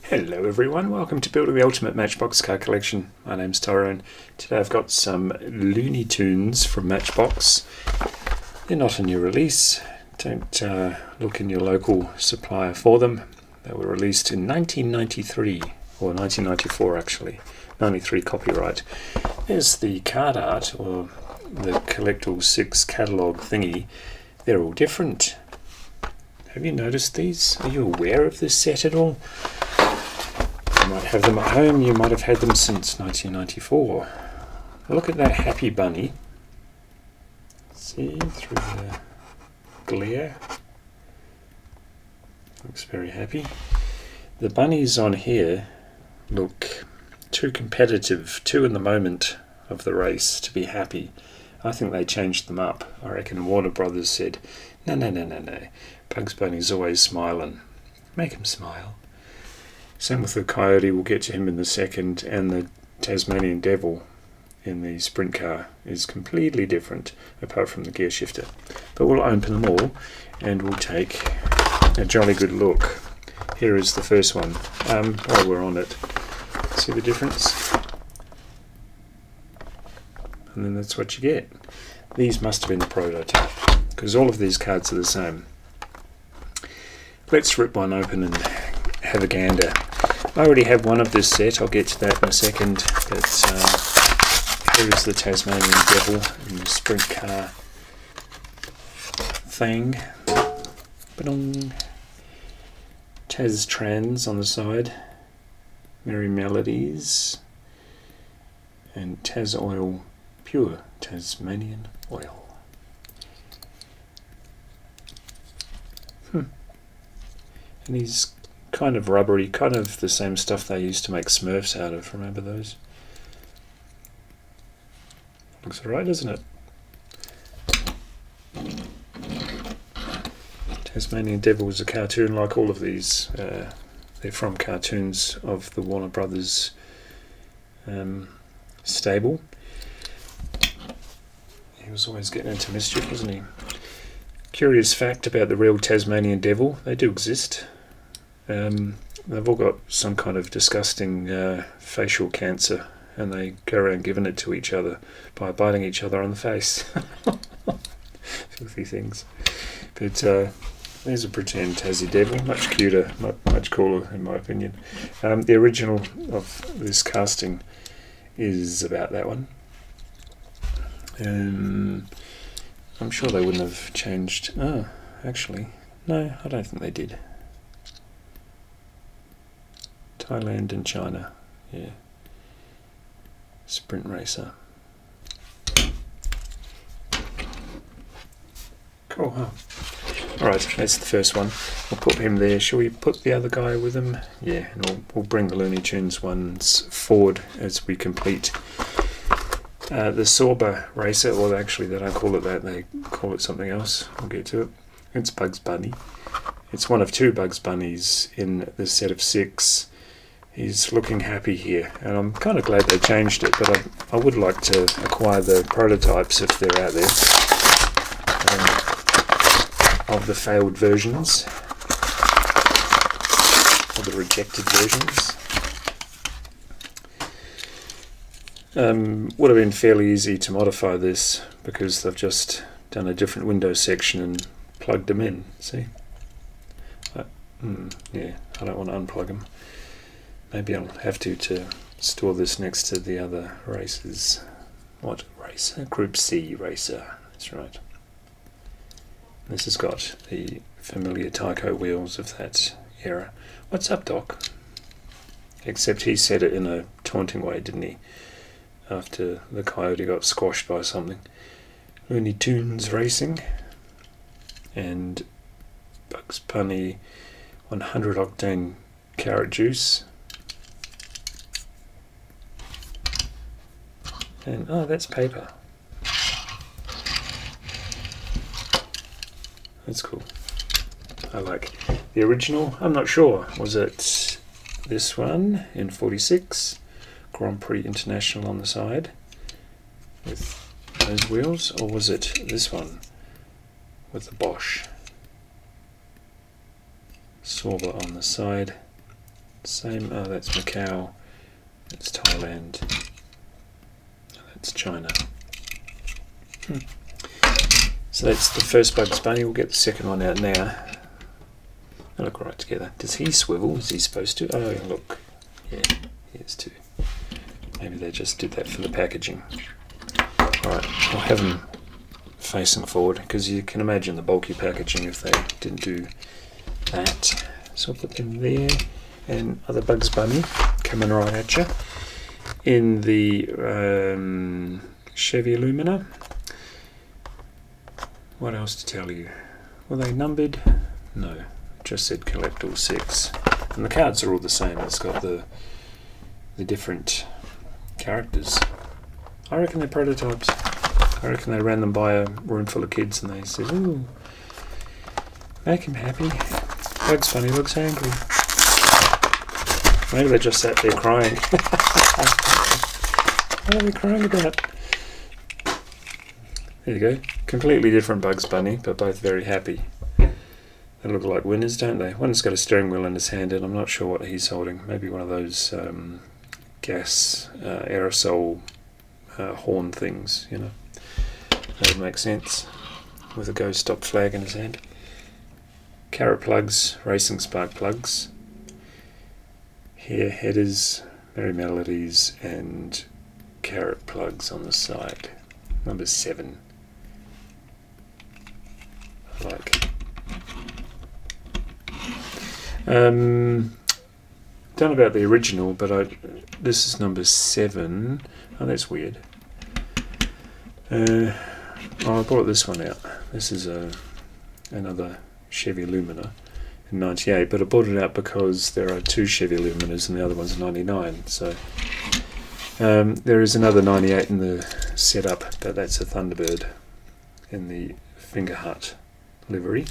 Hello everyone, welcome to Building the Ultimate Matchbox Car Collection. My name's Tyrone. Today I've got some Looney Tunes from Matchbox. They're not a new release. Don't look in your local supplier for them. They were released in 1993, or 1994 actually. 93 copyright. There's the card art, or the Collectible 6 catalogue thingy. They're all different. Have you noticed these? Are you aware of this set at all? You might have them at home, you might have had them since 1994. Look at that happy bunny. See, through the glare. Looks very happy. The bunnies on here look too competitive, too in the moment of the race to be happy. I think they changed them up. I reckon Warner Brothers said, no. Bugs Bunny's always smiling. Make him smile. Same with the Coyote, we'll get to him in the second, and the Tasmanian Devil in the sprint car is completely different, apart from the gear shifter. But we'll open them all, and we'll take a jolly good look. Here is the first one. While we're on it, see the difference? And then that's what you get. These must have been the prototype, because all of these cards are the same. Let's rip one open and have a gander. I already have one of this set, I'll get to that in a second, but here is the Tasmanian Devil in the sprint car thing. Ba-dong. Taz Trans on the side, Merry Melodies, and Taz Oil, pure Tasmanian oil. And he's kind of rubbery, kind of the same stuff they used to make Smurfs out of. Remember those? Looks alright, doesn't it? Tasmanian Devil was a cartoon like all of these. They're from cartoons of the Warner Brothers stable. He was always getting into mischief, wasn't he? Curious fact about the real Tasmanian Devil, they do exist. They've all got some kind of disgusting facial cancer, and they go around giving it to each other by biting each other on the face. Filthy things. But there's a pretend Tassie Devil, much cuter, much cooler in my opinion. The original of this casting is about that one. I'm sure they wouldn't have changed. Oh, actually, no, I don't think they did. Thailand and China, yeah. Sprint racer. Cool, huh? Alright, that's the first one. We'll put him there. Shall we put the other guy with him? Yeah, and we'll bring the Looney Tunes ones forward as we complete the Sorba racer. Well, actually, they don't call it that. They call it something else. We'll get to it. It's Bugs Bunny. It's one of two Bugs Bunnies in the set of 6. He's looking happy here, and I'm kind of glad they changed it, but I would like to acquire the prototypes if they're out there, of the failed versions, or the rejected versions. Would have been fairly easy to modify this, because they've just done a different Windows section and plugged them in, see? Yeah, I don't want to unplug them. Maybe I'll have to store this next to the other races. What racer? Group C racer. That's right. This has got the familiar Tyco wheels of that era. What's up, Doc? Except he said it in a taunting way, didn't he? After the Coyote got squashed by something. Looney Tunes Racing. And Bugs Bunny 100 octane carrot juice. And, oh, that's paper. That's cool. I like the original. I'm not sure. Was it this one in 46? Grand Prix International on the side with those wheels? Or was it this one with the Bosch? Sorba on the side. Same, oh that's Macau, that's Thailand, that's China. So that's the first Bugs Bunny. We'll get the second one out now. They look right together. Does he swivel? Is he supposed to? Oh look, yeah, he is too. Maybe they just did that for the packaging. Alright, I'll have them facing forward because you can imagine the bulky packaging if they didn't do that. So I'll put them there, and other Bugs Bunny coming right at you in the Chevy Lumina. What else to tell you? Were they numbered? No, just said collect all 6. And the cards are all the same. It's got the different characters. I reckon they're prototypes. I reckon they ran them by a room full of kids and they said, ooh, make him happy. Bugs Bunny looks angry. Maybe they just sat there crying. What are they crying about? There you go. Completely different Bugs Bunny, but both very happy. They look like winners, don't they? One's got a steering wheel in his hand, and I'm not sure what he's holding. Maybe one of those gas aerosol horn things, you know. That would make sense. With a go stop flag in his hand. Carrot plugs, racing spark plugs. Here headers, merry melodies, and carrot plugs on the side. Number 7. I like. Don't know about the original, but this is number 7. Oh, that's weird. I brought this one out. This is another Chevy Lumina in 98, but I bought it out because there are 2 Chevy Luminas and the other one's 99. So there is another 98 in the setup, but that's a Thunderbird in the Finger Hut livery.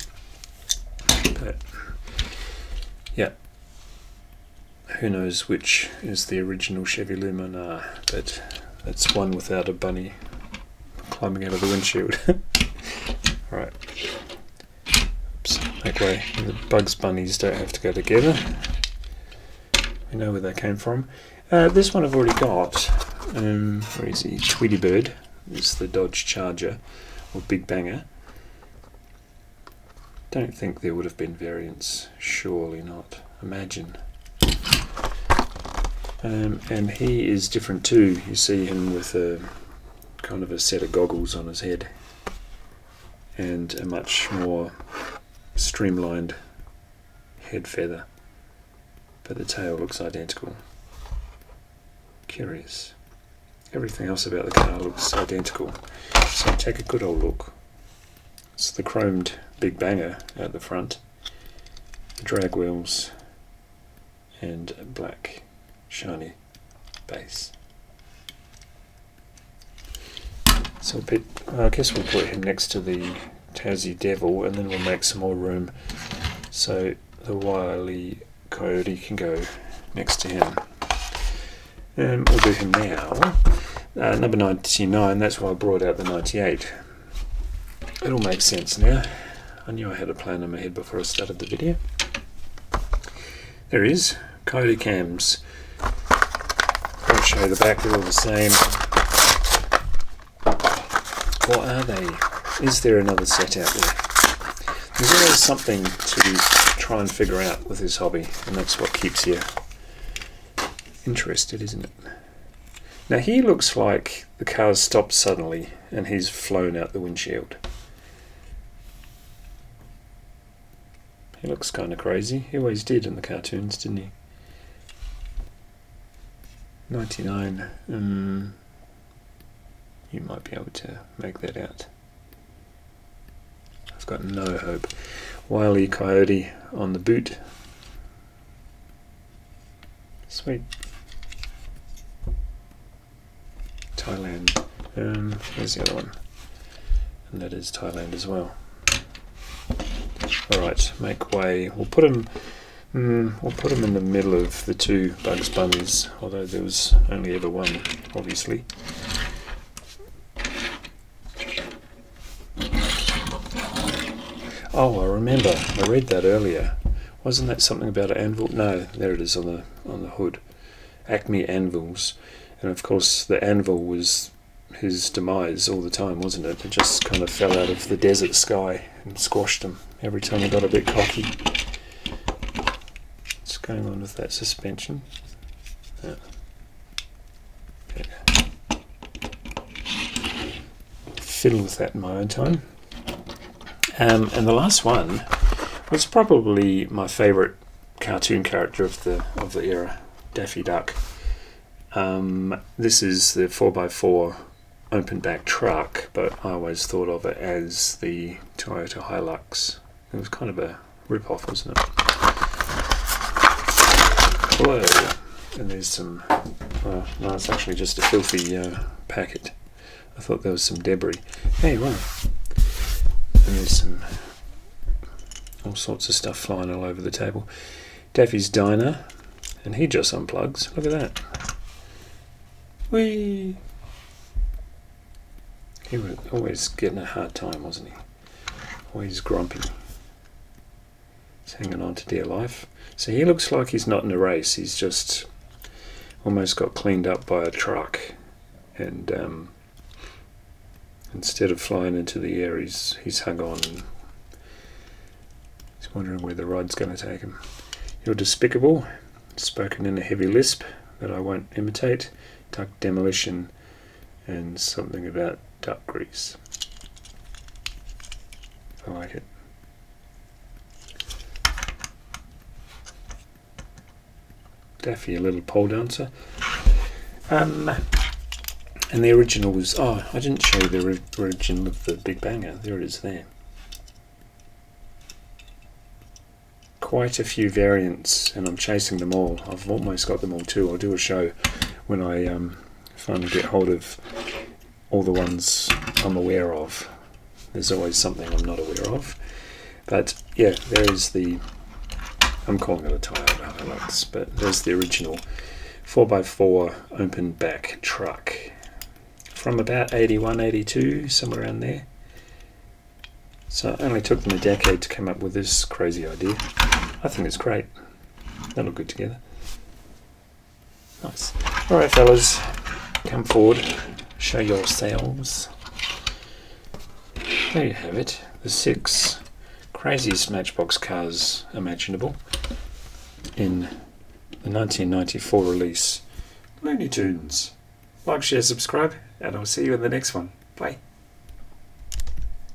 But yeah, who knows which is the original Chevy Lumina, but that's one without a bunny climbing out of the windshield. Alright. Oops, make way. The Bugs Bunnies don't have to go together. We know where they came from. This one I've already got. Where is he? Tweety Bird. This is the Dodge Charger, or Big Banger. Don't think there would have been variants. Surely not. Imagine. And he is different too. You see him with a kind of a set of goggles on his head and a much more streamlined head feather, but the tail looks identical. Curious. Everything else about the car looks identical, so take a good old look. It's the chromed Big Banger at the front, the drag wheels, and a black shiny base. So I guess we'll put him next to the Tassie Devil, and then we'll make some more room so the Wile E. Coyote can go next to him. And we'll do him now. Number 99, that's why I brought out the 98. It all makes sense now. I knew I had a plan in my head before I started the video. There he is, Coyote cams. I'll show you the back, they're all the same. What are they? Is there another set out there? There's always something to try and figure out with this hobby, and that's what keeps you interested, isn't it? Now he looks like the car's stopped suddenly and he's flown out the windshield. He looks kind of crazy. He always did in the cartoons, didn't he? 99. You might be able to make that out. I've got no hope. Wile E. Coyote on the boot. Sweet. Thailand. There's the other one. And that is Thailand as well. Alright, make way. We'll put him in the middle of the 2 Bugs Bunnies, although there was only ever one, obviously. Oh, I remember. I read that earlier. Wasn't that something about an anvil? No, there it is on the hood. Acme Anvils. And of course the anvil was his demise all the time, wasn't it? It just kind of fell out of the desert sky and squashed him every time he got a bit cocky. What's going on with that suspension? Yeah. Fiddle with that in my own time. And the last one was probably my favourite cartoon character of the era, Daffy Duck. This is the 4x4 open back truck, but I always thought of it as the Toyota Hilux. It was kind of a rip-off, wasn't it? Hello. And there's some... no, it's actually just a filthy packet. I thought there was some debris. Hey, right. And there's some... all sorts of stuff flying all over the table. Daffy's Diner. And he just unplugs. Look at that. Whee! He was always getting a hard time, wasn't he? Always grumpy. He's hanging on to dear life. So he looks like he's not in a race. He's just almost got cleaned up by a truck. And instead of flying into the air, he's hung on and he's wondering where the ride's going to take him. You're despicable. Spoken in a heavy lisp that I won't imitate. Duck demolition and something about duck grease. I like it. Daffy, a little pole dancer. And the original was... oh, I didn't show you the original of the Big Banger. There it is there. Quite a few variants, and I'm chasing them all. I've almost got them all too. I'll do a show when I finally get hold of all the ones I'm aware of. There's always something I'm not aware of. But yeah, there is the... I'm calling it a Toyota Hilux, but there's the original 4x4 open back truck from about 81, 82, somewhere around there. So it only took them a decade to come up with this crazy idea. I think it's great. They look good together. Nice. Alright fellas, come forward, show yourselves. There you have it, the 6 craziest Matchbox cars imaginable in the 1994 release Looney Tunes. Like, share, subscribe, and I'll see you in the next one. Bye.